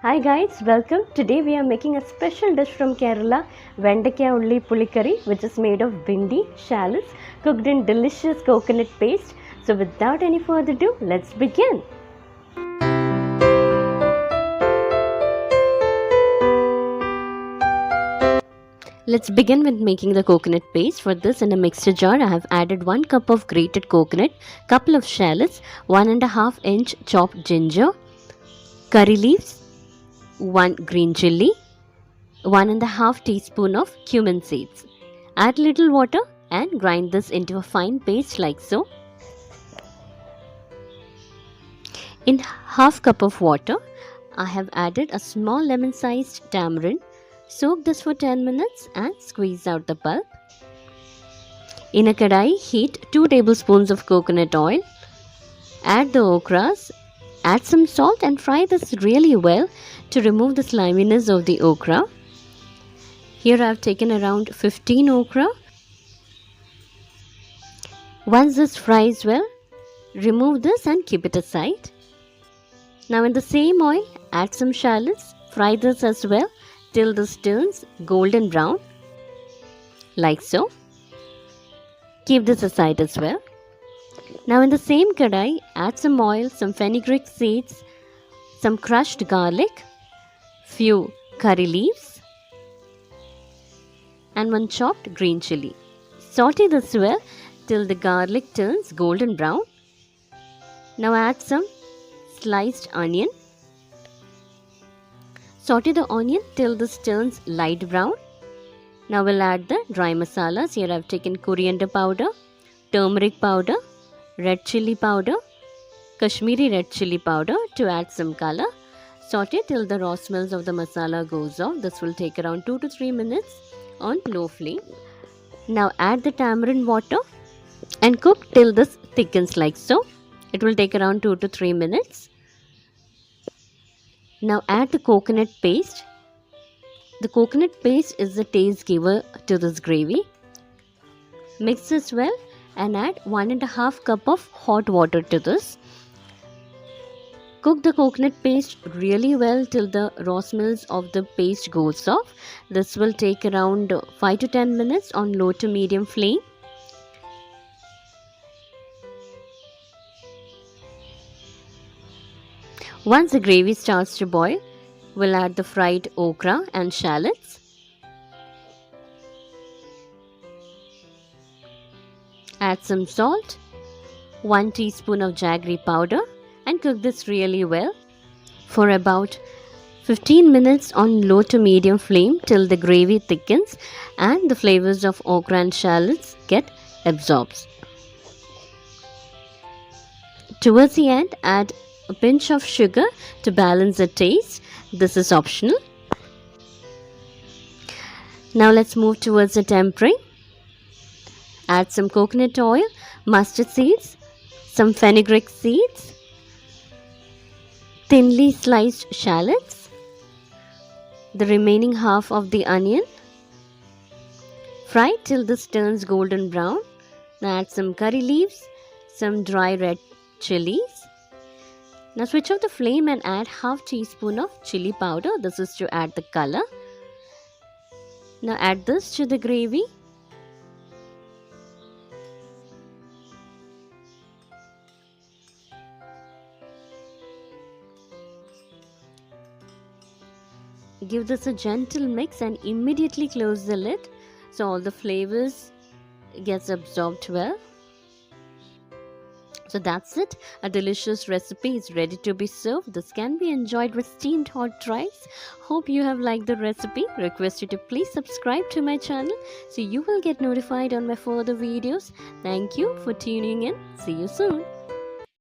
Hi guys, welcome. Today we are making a special dish from Kerala, Vendakkai Ulli Puli curry, which is made of Bhindi, Shallots, cooked in delicious coconut paste. So without any further ado, let's begin. Let's begin with making the coconut paste. For this, in a mixer jar, I have added 1 cup of grated coconut, couple of shallots, 1.5 inch chopped ginger, curry leaves, 1 green chilli, 1.5 teaspoon of cumin seeds. Add little water and grind this into a fine paste like so. In half cup of water, I have added a small lemon sized tamarind. Soak this for 10 minutes and squeeze out the pulp. In a kadai, heat 2 tablespoons of coconut oil. Add the okras. Add some salt and fry this really well to remove the sliminess of the okra. Here I have taken around 15 okra. Once this fries well, remove this and keep it aside. Now in the same oil, add some shallots. Fry this as well till this turns golden brown, like so. Keep this aside as well. Now in the same kadai, add some oil, some fenugreek seeds, some crushed garlic, few curry leaves and 1 chopped green chilli. Saute this well till the garlic turns golden brown. Now add some sliced onion. Saute the onion till this turns light brown. Now we'll add the dry masalas. Here I've taken coriander powder, turmeric powder, red chilli powder, Kashmiri Red Chilli powder to add some color. Saute till the raw smells of the masala goes off. This will take around 2 to 3 minutes on low flame. Now add the tamarind water and cook till this thickens like so. It will take around 2 to 3 minutes. Now add the coconut paste. The coconut paste is the taste giver to this gravy. Mix this well and add 1.5 cup of hot water to this. Cook the coconut paste really well till the raw smells of the paste goes off. This will take around 5 to 10 minutes on low to medium flame. Once the gravy starts to boil, we'll add the fried okra and shallots. Add some salt, 1 teaspoon of Jaggery powder and cook this really well for about 15 minutes on low to medium flame till the gravy thickens and the flavors of okra and shallots get absorbed. Towards the end, add a pinch of sugar to balance the taste. This is optional. Now let's move towards the tempering. Add some coconut oil, mustard seeds, some fenugreek seeds, thinly sliced shallots, the remaining half of the onion. Fry till this turns golden brown. Now add some curry leaves, some dry red chillies. Now switch off the flame and add half teaspoon of chili powder. This is to add the color. Now add this to the gravy. Give this a gentle mix and immediately close the lid so all the flavors gets absorbed well. So that's it. A delicious recipe is ready to be served. This can be enjoyed with steamed hot rice. Hope you have liked the recipe. Request you to please subscribe to my channel so you will get notified on my further videos. Thank you for tuning in. See you soon.